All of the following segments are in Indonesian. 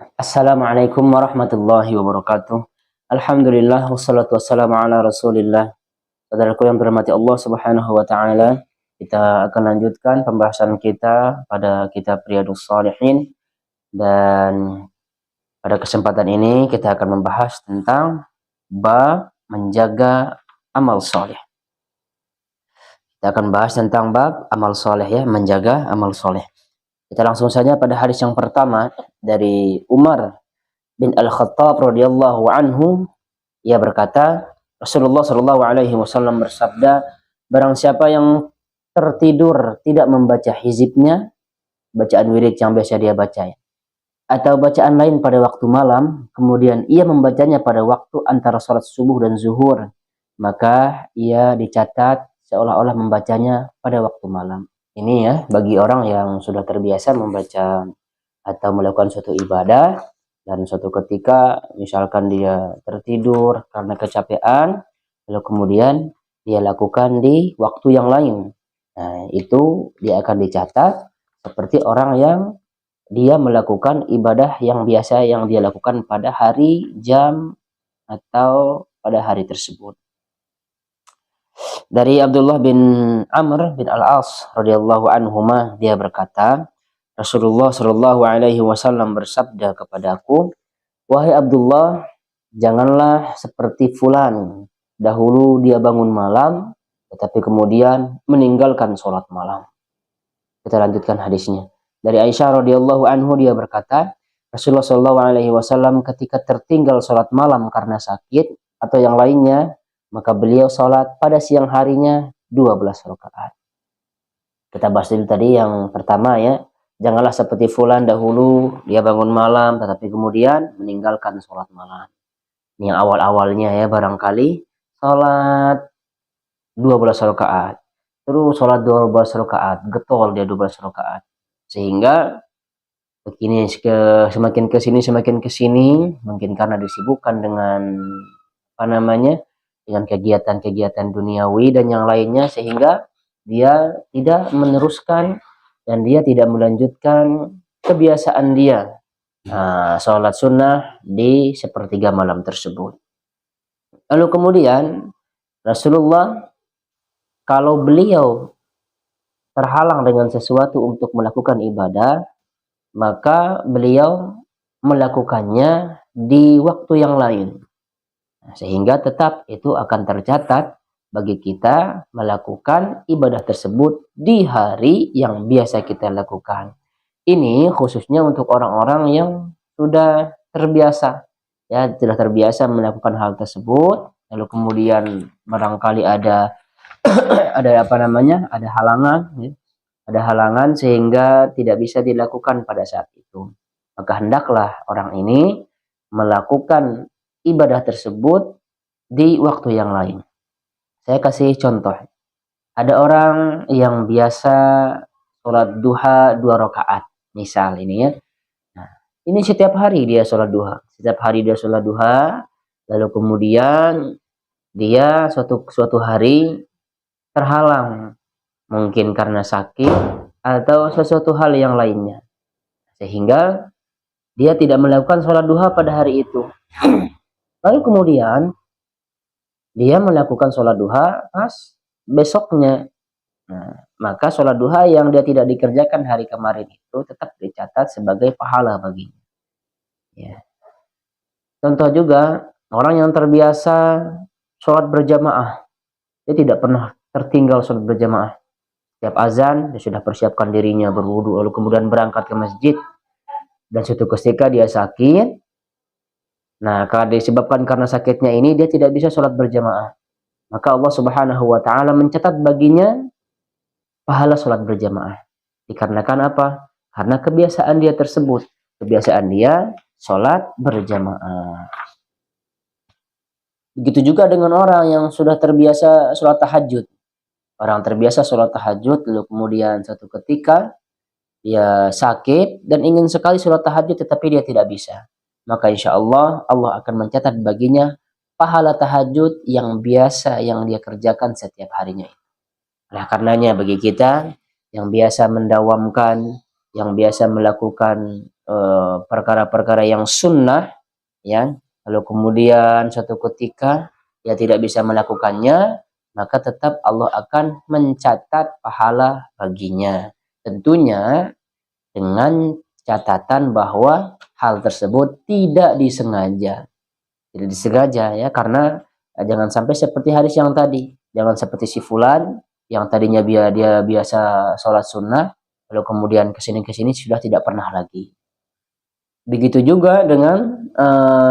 Assalamualaikum warahmatullahi wabarakatuh. Alhamdulillah wassalatu wassalamu ala Rasulillah. Saudaraku yang dirahmati Allah Subhanahu wa taala, kita akan lanjutkan pembahasan kita pada kitab Riyadhus Shalihin, dan pada kesempatan ini kita akan membahas tentang bab menjaga amal soleh. Kita akan bahas tentang bab amal soleh, ya, menjaga amal soleh. Kita langsung saja pada hadis yang pertama dari Umar bin Al-Khattab radhiyallahu anhu. Ia berkata, Rasulullah Shallallahu alaihi wasallam bersabda, barang siapa yang tertidur tidak membaca hizibnya, bacaan wirid yang biasa dia baca, atau bacaan lain pada waktu malam, kemudian ia membacanya pada waktu antara salat subuh dan zuhur, maka ia dicatat seolah-olah membacanya pada waktu malam. Ini ya, bagi orang yang sudah terbiasa membaca atau melakukan suatu ibadah, dan suatu ketika misalkan dia tertidur karena kecapean, lalu kemudian dia lakukan di waktu yang lain, nah itu dia akan dicatat seperti orang yang dia melakukan ibadah yang biasa yang dia lakukan pada hari, jam, atau pada hari tersebut. Dari Abdullah bin Amr bin Al-As radhiyallahu anhuma, dia berkata, Rasulullah Shallallahu alaihi wasallam bersabda kepadaku, wahai Abdullah, janganlah seperti fulan. Dahulu dia bangun malam, tetapi kemudian meninggalkan sholat malam. Kita lanjutkan hadisnya. Dari Aisyah radhiyallahu anhu, dia berkata, Rasulullah Shallallahu alaihi wasallam ketika tertinggal sholat malam karena sakit atau yang lainnya, maka beliau sholat pada siang harinya 12 rakaat. Kita bahas dulu tadi yang pertama, ya. Janganlah seperti fulan, dahulu dia bangun malam tetapi kemudian meninggalkan sholat malam. Ini yang awal-awalnya, ya, barangkali sholat 12 rakaat. Terus sholat 12 rakaat, getol dia 12 rakaat. Sehingga begini, semakin ke sini, mungkin karena disibukkan dengan dengan kegiatan-kegiatan duniawi dan yang lainnya, sehingga dia tidak meneruskan dan dia tidak melanjutkan kebiasaan dia sholat sunnah di sepertiga malam tersebut. Lalu kemudian Rasulullah, kalau beliau terhalang dengan sesuatu untuk melakukan ibadah, maka beliau melakukannya di waktu yang lain. Sehingga tetap itu akan tercatat bagi kita melakukan ibadah tersebut di hari yang biasa kita lakukan. Ini khususnya untuk orang-orang yang sudah terbiasa, ya, sudah terbiasa melakukan hal tersebut, lalu kemudian barangkali ada ada halangan, ya, ada halangan sehingga tidak bisa dilakukan pada saat itu. Maka hendaklah orang ini melakukan ibadah tersebut di waktu yang lain. Saya kasih contoh. Ada orang yang biasa sholat duha 2 rakaat, misal ini, ya. Nah, ini setiap hari dia sholat duha. Setiap hari dia sholat duha, lalu kemudian dia suatu hari terhalang, mungkin karena sakit atau sesuatu hal yang lainnya, sehingga dia tidak melakukan sholat duha pada hari itu. Lalu kemudian dia melakukan sholat duha pas besoknya. Nah, maka sholat duha yang dia tidak dikerjakan hari kemarin itu tetap dicatat sebagai pahala baginya. Ya. Contoh juga, orang yang terbiasa sholat berjamaah, dia tidak pernah tertinggal sholat berjamaah. Setiap azan, dia sudah persiapkan dirinya berwudu, lalu kemudian berangkat ke masjid. Dan suatu ketika dia sakit. Nah, karena disebabkan karena sakitnya ini, dia tidak bisa sholat berjamaah. Maka Allah Subhanahu wa ta'ala mencatat baginya pahala sholat berjamaah. Dikarenakan apa? Karena kebiasaan dia tersebut. Kebiasaan dia sholat berjamaah. Begitu juga dengan orang yang sudah terbiasa sholat tahajud. Orang terbiasa sholat tahajud, lalu kemudian satu ketika dia sakit dan ingin sekali sholat tahajud tetapi dia tidak bisa. Maka insya Allah, Allah akan mencatat baginya pahala tahajud yang biasa yang dia kerjakan setiap harinya. Oleh karenanya bagi kita yang biasa mendawamkan, yang biasa melakukan perkara-perkara yang sunnah, ya, lalu kemudian suatu ketika dia tidak bisa melakukannya, maka tetap Allah akan mencatat pahala baginya. Tentunya dengan catatan bahwa hal tersebut tidak disengaja. Tidak disengaja ya, karena jangan sampai seperti hadis yang tadi. Jangan seperti si fulan yang tadinya dia biasa sholat sunnah, lalu kemudian kesini sudah tidak pernah lagi. Begitu juga dengan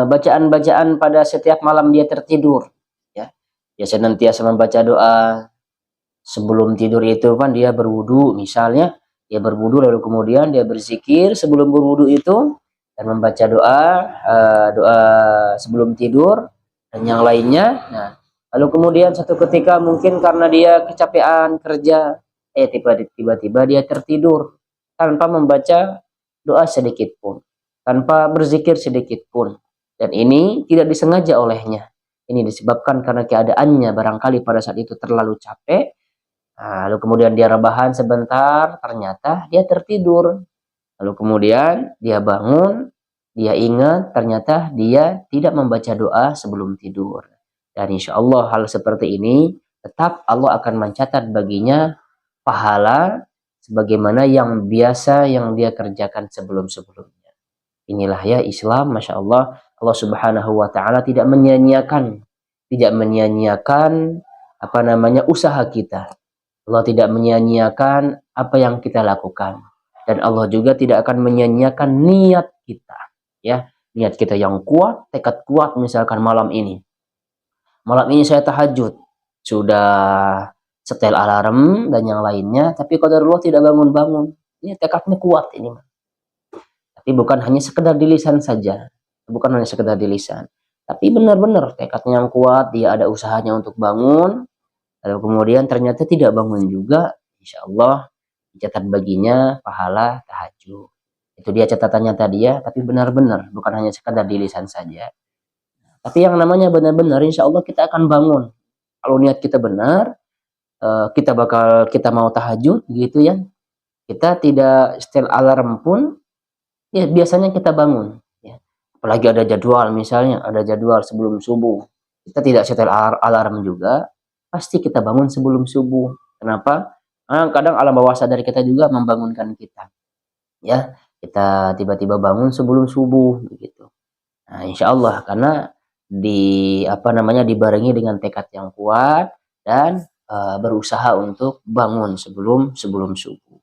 bacaan-bacaan pada setiap malam dia tertidur. Ya, dia senantiasa membaca doa sebelum tidur itu kan dia berwudu, misalnya dia berwudu lalu kemudian dia berzikir sebelum berwudu itu dan membaca doa sebelum tidur dan yang lainnya. Nah, lalu kemudian satu ketika mungkin karena dia kecapean kerja, tiba-tiba dia tertidur tanpa membaca doa sedikit pun, tanpa berzikir sedikit pun, dan ini tidak disengaja olehnya. Ini disebabkan karena keadaannya barangkali pada saat itu terlalu capek. Nah, lalu kemudian dia rebahan sebentar, ternyata dia tertidur. Lalu kemudian dia bangun, dia ingat ternyata dia tidak membaca doa sebelum tidur. Dan insya Allah hal seperti ini tetap Allah akan mencatat baginya pahala sebagaimana yang biasa yang dia kerjakan sebelum-sebelumnya. Inilah ya Islam, Masya Allah. Allah Subhanahu wa Ta'ala tidak menyia-nyiakan usaha kita. Allah tidak menyia-nyiakan apa yang kita lakukan, dan Allah juga tidak akan menyia-nyiakan niat kita, ya, niat kita yang kuat, tekad kuat. Misalkan malam ini saya tahajud, sudah setel alarm dan yang lainnya, tapi qadarullah tidak bangun-bangun. Ini tekadnya kuat ini, tapi bukan hanya sekedar di lisan saja, tapi benar-benar tekadnya yang kuat, dia ada usahanya untuk bangun. Lalu kemudian ternyata tidak bangun juga, insya Allah dicatat baginya pahala tahajud. Itu dia catatannya tadi ya, tapi benar-benar, bukan hanya sekadar di lisan saja. Tapi yang namanya benar-benar, insya Allah kita akan bangun. Kalau niat kita benar, kita mau tahajud gitu ya. Kita tidak setel alarm pun, ya biasanya kita bangun. Ya. Apalagi ada jadwal, misalnya ada jadwal sebelum subuh, kita tidak setel alarm juga, pasti kita bangun sebelum subuh. Kenapa? Karena kadang alam bawah sadar kita juga membangunkan kita. Ya, kita tiba-tiba bangun sebelum subuh begitu. Nah, insya Allah karena dibarengi dengan tekad yang kuat dan berusaha untuk bangun sebelum subuh.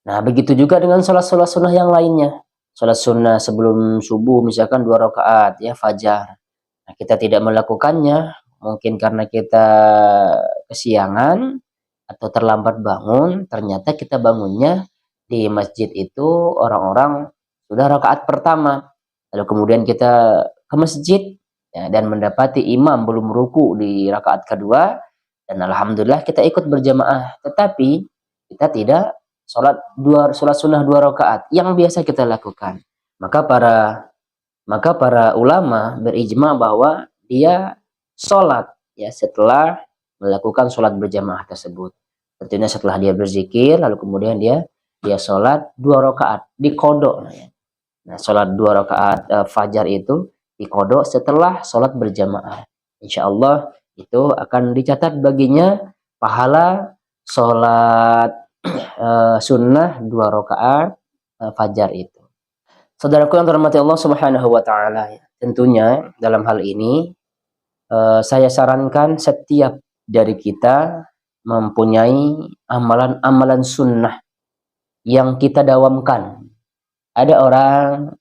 Nah, begitu juga dengan sholat sunnah yang lainnya. Sholat sunnah sebelum subuh misalkan 2 rakaat ya fajar. Nah, kita tidak melakukannya, mungkin karena kita kesiangan atau terlambat bangun, ternyata kita bangunnya di masjid itu orang-orang sudah rakaat pertama. Lalu kemudian kita ke masjid ya, dan mendapati imam belum ruku di rakaat kedua, dan alhamdulillah kita ikut berjamaah. Tetapi kita tidak sholat sunnah 2 rakaat yang biasa kita lakukan. Maka para ulama berijma bahwa dia sholat ya setelah melakukan sholat berjamaah tersebut. Tentunya setelah dia berzikir, lalu kemudian dia sholat 2 rakaat dikodok. Nah, sholat 2 rakaat fajar itu dikodok setelah sholat berjamaah. Insya Allah itu akan dicatat baginya pahala sholat sunnah 2 rakaat fajar itu. Saudaraku yang terhormati Allah Subhanahu wa Ta'ala, tentunya dalam hal ini saya sarankan setiap dari kita mempunyai amalan-amalan sunnah yang kita dawamkan. Ada orang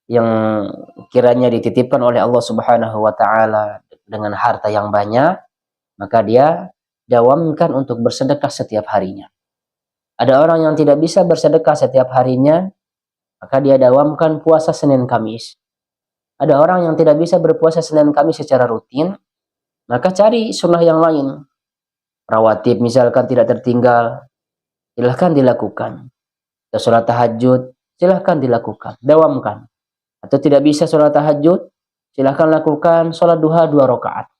yang kiranya dititipkan oleh Allah Subhanahu wa Ta'ala dengan harta yang banyak, maka dia dawamkan untuk bersedekah setiap harinya. Ada orang yang tidak bisa bersedekah setiap harinya, maka dia dawamkan puasa Senin Kamis. Ada orang yang tidak bisa berpuasa Senin Kamis secara rutin, maka cari sunnah yang lain. Rawatib misalkan tidak tertinggal, silahkan dilakukan. Atau sholat tahajud, silahkan dilakukan, dawamkan. Atau tidak bisa sholat tahajud, silahkan lakukan sholat duha 2 rakaat.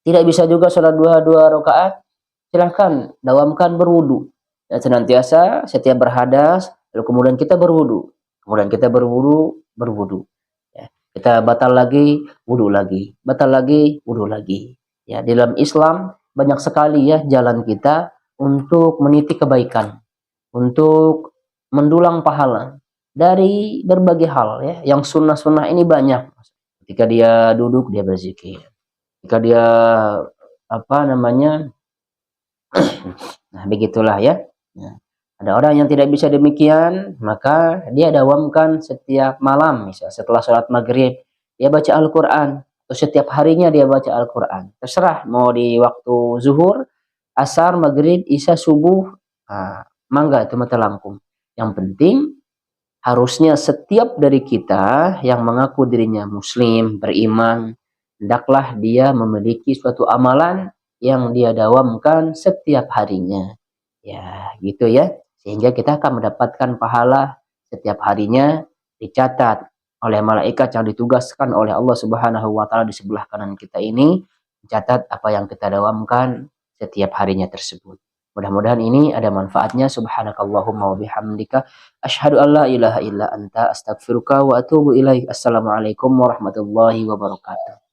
Tidak bisa juga sholat duha 2 rakaat, silahkan dawamkan berwudu. Dan senantiasa setiap berhadas lalu kemudian kita berwudu, berwudu. Ya. Kita batal lagi, wudu lagi, batal lagi, wudu lagi. Ya, di dalam Islam banyak sekali ya jalan kita untuk meniti kebaikan, untuk mendulang pahala dari berbagai hal ya. Yang sunnah-sunnah ini banyak. Ketika dia duduk dia berzikir. Ketika dia apa namanya? Nah, begitulah ya. Nah, ada orang yang tidak bisa demikian, maka dia dawamkan setiap malam, misalnya setelah sholat maghrib, dia baca Al-Quran. Atau setiap harinya dia baca Al-Quran. Terserah, mau di waktu zuhur, asar, maghrib, isya, subuh, mangga itu mata langkung. Yang penting, harusnya setiap dari kita yang mengaku dirinya muslim, beriman, hendaklah dia memiliki suatu amalan yang dia dawamkan setiap harinya. Ya, gitu ya. Sehingga kita akan mendapatkan pahala setiap harinya, dicatat oleh malaikat yang ditugaskan oleh Allah Subhanahu wa taala di sebelah kanan kita ini, mencatat apa yang kita dawamkan setiap harinya tersebut. Mudah-mudahan ini ada manfaatnya. Subhanakallahumma wa bihamdika asyhadu an la ilaha illa anta astaghfiruka wa atubu ilaik. Assalamualaikum warahmatullahi wabarakatuh.